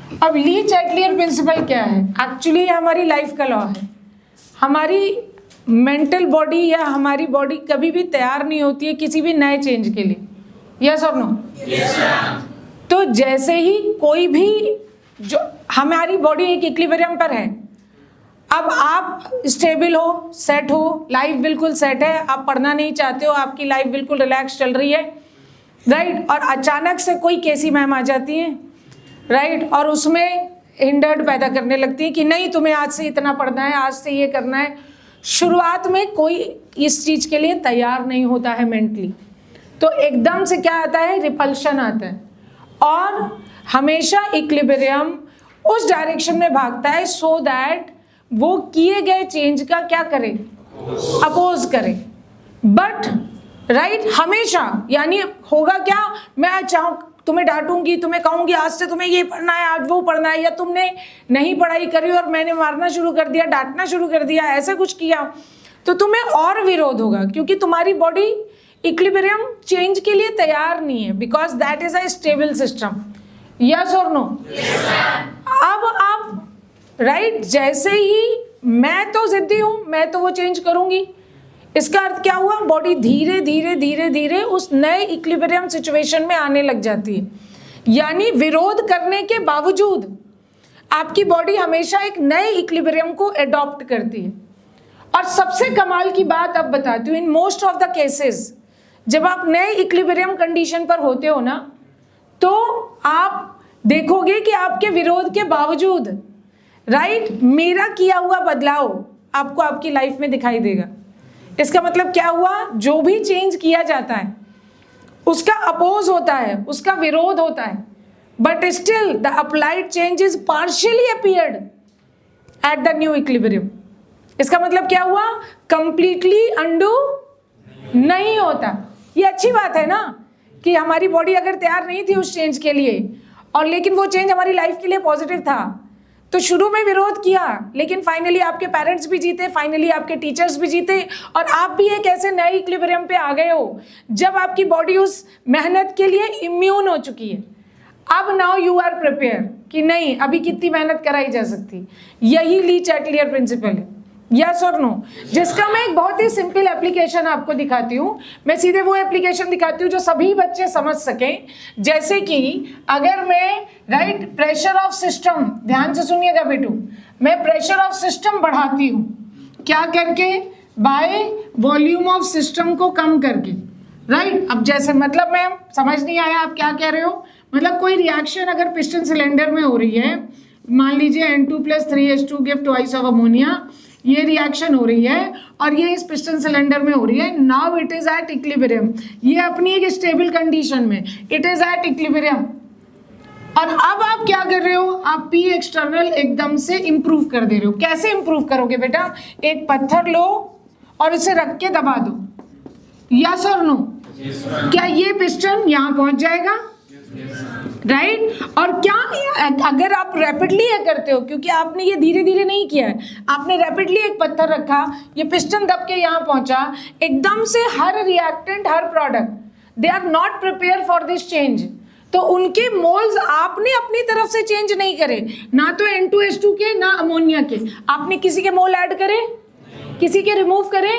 अब ली Chatelier principal क्या है? एक्चुअली हमारी लाइफ का लॉ है। हमारी मेंटल बॉडी या हमारी बॉडी कभी भी तैयार नहीं होती है किसी भी नए चेंज के लिए। यस और नो? तो जैसे ही कोई भी, जो हमारी बॉडी एक इक्विलिब्रियम पर है, अब आप स्टेबल हो, सेट हो, लाइफ बिल्कुल सेट है, आप पढ़ना नहीं चाहते हो, आपकी लाइफ बिल्कुल रिलैक्स चल रही है, राइट, और अचानक से कोई केसी मैम आ जाती है, राइट, और उसमें हिंडर्ड पैदा करने लगती है कि नहीं तुम्हें आज से इतना पढ़ना है, आज से ये करना है। शुरुआत में कोई इस चीज़ के लिए तैयार नहीं होता है मेंटली, तो एकदम से क्या आता है? रिपल्शन आता है, और हमेशा इक्विलिब्रियम उस डायरेक्शन में भागता है सो दैट वो किए गए चेंज का क्या करे? अपोज करे। बट राइट, हमेशा, यानी होगा क्या? मैं चाहूँ तुम्हें डांटूंगी, तुम्हें कहूंगी आज से तुम्हें ये पढ़ना है, आज वो पढ़ना है, या तुमने नहीं पढ़ाई करी और मैंने मारना शुरू कर दिया, डांटना शुरू कर दिया, ऐसा कुछ किया, तो तुम्हें और विरोध होगा, क्योंकि तुम्हारी बॉडी इक्विलिब्रियम चेंज के लिए तैयार नहीं है, because that is a stable system. Yes और नो? अब आप राइट, जैसे ही मैं तो जिद्दी हूं, मैं तो वो चेंज करूंगी, इसका अर्थ क्या हुआ? बॉडी धीरे धीरे धीरे धीरे उस नए इक्विलिब्रियम सिचुएशन में आने लग जाती है। यानी विरोध करने के बावजूद आपकी बॉडी हमेशा एक नए इक्विलिब्रियम को एडॉप्ट करती है। और सबसे कमाल की बात अब बताती हूँ, in most of the cases जब आप नए इक्विलिब्रियम कंडीशन पर होते हो ना, तो आप देखोगे कि आपके विरोध के बावजूद राइट, मेरा किया हुआ बदलाव आपको आपकी लाइफ में दिखाई देगा। इसका मतलब क्या हुआ? जो भी चेंज किया जाता है उसका अपोज होता है, उसका विरोध होता है, but still the applied change is partially appeared at the new equilibrium. इसका मतलब क्या हुआ? कंप्लीटली अंडू नहीं होता। ये अच्छी बात है ना, कि हमारी बॉडी अगर तैयार नहीं थी उस चेंज के लिए, और लेकिन वो चेंज हमारी लाइफ के लिए पॉजिटिव था, तो शुरू में विरोध किया, लेकिन फाइनली आपके पेरेंट्स भी जीते, फाइनली आपके टीचर्स भी जीते, और आप भी एक ऐसे नए इक्विलिब्रियम पे आ गए हो जब आपकी बॉडी उस मेहनत के लिए इम्यून हो चुकी है। अब नाउ यू आर प्रिपेयर कि नहीं, अभी कितनी मेहनत कराई जा सकती। यही ली चैटलियर प्रिंसिपल है। यस और नो? जिसका मैं एक बहुत ही सिंपल एप्लीकेशन आपको दिखाती हूँ। मैं सीधे वो एप्लीकेशन दिखाती हूँ जो सभी बच्चे समझ सकें। जैसे कि अगर मैं राइट प्रेशर ऑफ सिस्टम, ध्यान से सुनिएगा बेटू, मैं प्रेशर ऑफ सिस्टम बढ़ाती हूँ, क्या करके? बाय वॉल्यूम ऑफ सिस्टम को कम करके, राइट। अब जैसे मतलब मैं समझ नहीं आया आप क्या कह रहे हो? मतलब कोई रिएक्शन अगर पिस्टन सिलेंडर में हो रही है, मान लीजिए N2 + 3H2 give twice of ammonia, ये रिएक्शन हो रही है और ये इस पिस्टन सिलेंडर में हो रही है। Now it is at equilibrium, ये अपनी एक स्टेबल कंडीशन में, इट इज एट इक्विलिब्रियम। और अब आप क्या कर रहे हो? आप P एक्सटर्नल एकदम से इंप्रूव कर दे रहे हो। कैसे इंप्रूव करोगे बेटा? एक पत्थर लो और इसे रख के दबा दो, यस और नो? क्या ये पिस्टन यहाँ पहुंच जाएगा? राइट और क्या अगर आप रैपिडली ये करते हो, क्योंकि आपने ये धीरे धीरे नहीं किया है, आपने रैपिडली एक पत्थर रखा, ये पिस्टन दब के यहाँ पहुंचा, एकदम से हर रिएक्टेंट, हर product, they are not prepare for this change. तो उनके मोल्स आपने अपनी तरफ से चेंज नहीं करे, ना तो N2H2 के, ना अमोनिया के। आपने किसी के मोल ऐड करे, किसी के रिमूव करे,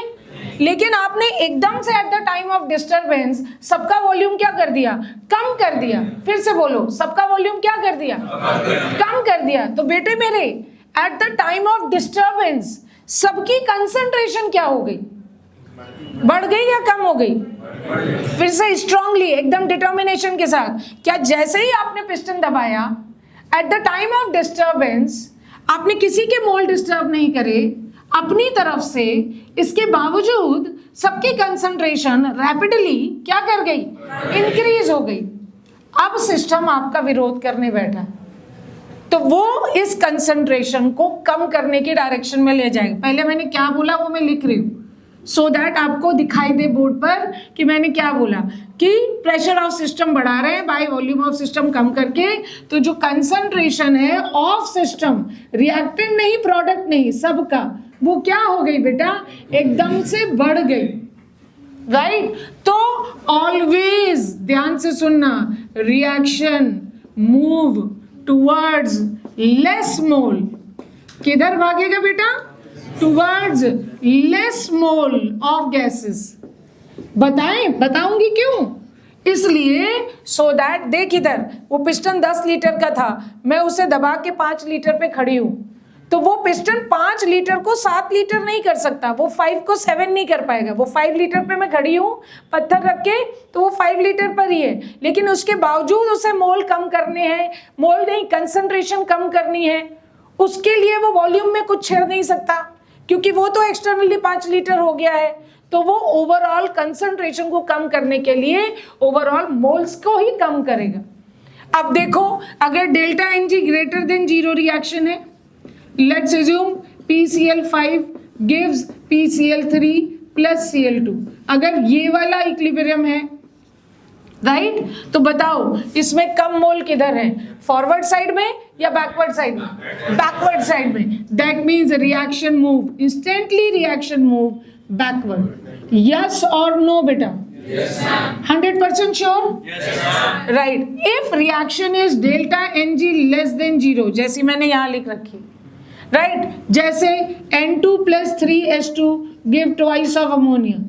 लेकिन आपने एकदम से at the time of disturbance सबका वॉल्यूम क्या कर दिया? कम कर दिया। फिर से बोलो, सबका वॉल्यूम क्या कर दिया? कम कर दिया। तो बेटे मेरे, at the time of disturbance सबकी कंसंट्रेशन क्या हो गई? बढ़ गई या कम हो गई? फिर से स्ट्रांगली, एकदम डिटर्मिनेशन के साथ, क्या जैसे ही आपने पिस्टन दबाया, at the time of disturbance आपने किसी के मोल डिस्टर्ब नहीं करे अपनी तरफ से, इसके बावजूद सबकी कंसंट्रेशन रैपिडली क्या कर गई? इंक्रीज हो गई। अब सिस्टम आपका विरोध करने बैठा, तो वो इस कंसंट्रेशन को कम करने की डायरेक्शन में ले जाएगा। पहले मैंने क्या बोला वो मैं लिख रही हूँ, सो दैट आपको दिखाई दे बोर्ड पर कि मैंने क्या बोला, कि प्रेशर ऑफ सिस्टम बढ़ा रहे हैं बाय वॉल्यूम ऑफ सिस्टम कम करके। तो जो कंसंट्रेशन है ऑफ सिस्टम, रिएक्टेंट नहीं, प्रोडक्ट नहीं, सबका, वो क्या हो गई बेटा? एकदम से बढ़ गई, राइट। तो ऑलवेज ध्यान से सुनना, रिएक्शन मूव टुवर्ड्स लेस मोल। किधर भागेगा बेटा? Towards less mole of gases. बताऊंगी क्यों? इसलिए सो दैट, देख इधर, वो पिस्टन 10 लीटर का था, मैं उसे दबा के 5 लीटर पे खड़ी हूं, तो वो पिस्टन 5 लीटर को 7 लीटर नहीं कर सकता, वो 5 को 7 नहीं कर पाएगा। वो 5 लीटर पे मैं खड़ी हूँ पत्थर रख के, तो वो 5 लीटर पर ही है, लेकिन उसके बावजूद उसे मोल कम करने हैं, मोल नहीं कंसंट्रेशन कम करनी है, उसके लिए वो वॉल्यूम में कुछ छेड़ नहीं सकता, क्योंकि वो तो एक्सटर्नली 5 लीटर हो गया है। तो वो ओवरऑल कंसंट्रेशन को कम करने के लिए ओवरऑल मोल्स को ही कम करेगा। अब देखो, अगर delta Ng greater than 0 reaction है, let's assume PCl5 gives PCl3 plus Cl2, अगर ये वाला इक्विलिब्रियम है, राइट, तो बताओ इसमें कम मोल किधर है, फॉरवर्ड साइड में या बैकवर्ड साइड में? बैकवर्ड साइड में। That means reaction move, instantly reaction move backward. Yes और नो बेटा? 100% sure? Right. If reaction is delta Ng less than 0, जैसी मैंने यहां लिख रखी, राइट, जैसे N2 plus 3H2 give twice of ammonia,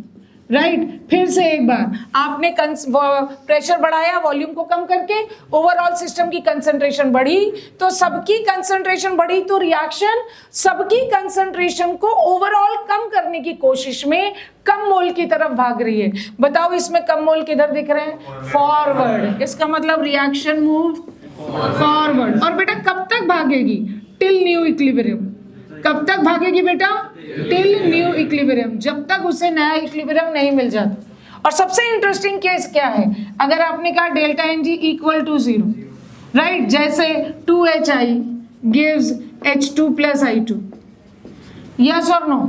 right. फिर से एक बार आपने प्रेशर बढ़ाया वॉल्यूम को कम करके, ओवरऑल सिस्टम की कंसंट्रेशन बढ़ी, तो सबकी कंसंट्रेशन बढ़ी, तो रिएक्शन सबकी कंसंट्रेशन को ओवरऑल कम करने की कोशिश में कम मोल की तरफ भाग रही है। बताओ इसमें कम मोल किधर दिख रहे हैं? फॉरवर्ड। इसका मतलब रिएक्शन मूव फॉरवर्ड। और बेटा कब तक भागेगी? Till new equilibrium. कब तक भागेगी बेटा? टिल न्यू इक्विलिब्रियम, जब तक उसे नया इक्विलिब्रियम नहीं मिल जाता। और सबसे इंटरेस्टिंग केस क्या है, अगर आपने कहा delta Ng equal to 0, right, जैसे 2Hi gives H2 plus I2, yes और नो?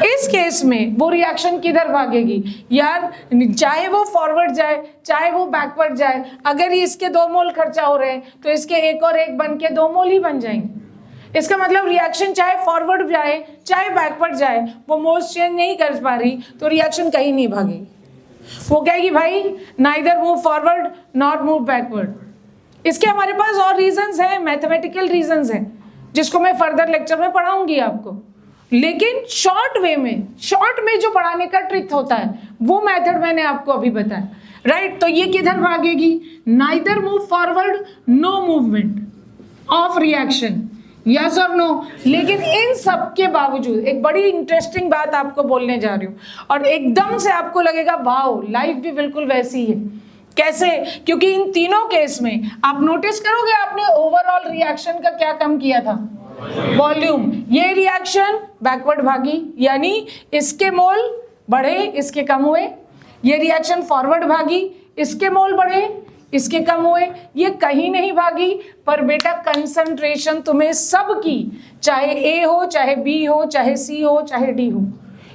इस केस में वो रिएक्शन किधर भागेगी यार? चाहे वो फॉरवर्ड जाए चाहे वो बैकवर्ड जाए, अगर इसके 2 मोल खर्चा हो रहे हैं तो इसके 1 और 1 बन के 2 मोल ही बन जाएंगे। इसका मतलब रिएक्शन चाहे फॉरवर्ड जाए चाहे बैकवर्ड जाए, वो मोल्स चेंज नहीं कर पा रही, तो रिएक्शन कहीं नहीं भागेगी। वो कहेगी भाई neither move forward not move backward. इसके हमारे पास और रीजंस हैं, मैथमेटिकल रीजंस हैं, जिसको मैं फर्दर लेक्चर में पढ़ाऊंगी आपको। लेकिन शॉर्ट में जो पढ़ाने का ट्रिक होता है वो मेथड मैंने आपको अभी बताया, राइट। तो ये किधर भागेगी? Neither move forward, no movement of reaction, yes और नो। लेकिन इन सब के बावजूद एक बड़ी इंटरेस्टिंग बात आपको बोलने जा रही हूँ, और एकदम से आपको लगेगा वाओ लाइफ भी बिल्कुल वैसी है। कैसे? क्योंकि इन तीनों केस में आप नोटिस करोगे आपने ओवरऑल रिएक्शन का क्या कम किया था? वॉल्यूम। ये रिएक्शन बैकवर्ड भागी, यानी इसके मोल बढ़े इसके कम हुए। ये रिएक्शन फॉरवर्ड भागी, इसके मोल बढ़े इसके कम हुए। ये कहीं नहीं भागी, पर बेटा कंसंट्रेशन तुम्हें सबकी, चाहे ए हो चाहे बी हो चाहे सी हो चाहे डी हो,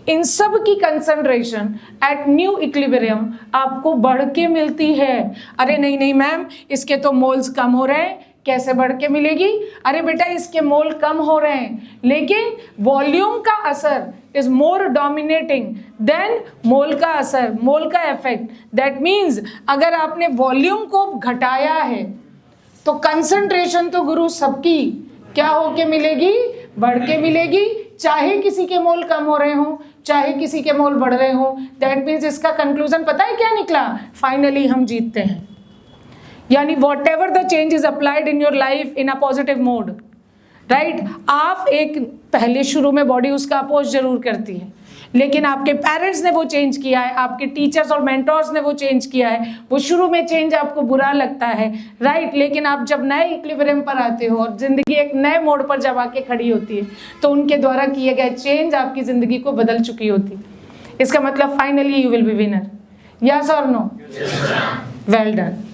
इन सब की कंसंट्रेशन एट न्यू इक्विलिब्रियम आपको बढ़ के मिलती है। अरे नहीं मैम, इसके तो मोल्स कम हो रहे हैं, कैसे बढ़ के मिलेगी? अरे बेटा इसके मोल कम हो रहे हैं, लेकिन वॉल्यूम का असर इज मोर डोमिनेटिंग देन मोल का असर, मोल का इफेक्ट। दैट मीन्स अगर आपने वॉल्यूम को घटाया है तो कंसंट्रेशन तो गुरु सबकी क्या होके मिलेगी? बढ़ के मिलेगी, चाहे किसी के मोल कम हो रहे हो चाहे किसी के मोल बढ़ रहे हो। दैट मीन्स इसका कंक्लूजन पता है क्या निकला? फाइनली हम जीतते हैं। यानी what ever the change is applied in your life in a positive mode, right. आप एक पहले शुरू में बॉडी उसका अपोज जरूर करती है, लेकिन आपके पेरेंट्स ने वो चेंज किया है, आपके टीचर्स और मेंटर्स ने वो चेंज किया है। वो शुरू में चेंज आपको बुरा लगता है, राइट, लेकिन आप जब नए इक्विलिब्रियम पर आते हो और जिंदगी एक नए मोड़ पर जब आके खड़ी होती है, तो उनके द्वारा किए गए चेंज आपकी जिंदगी को बदल चुकी होती है। इसका मतलब finally you will be winner, yes और नो? Well done.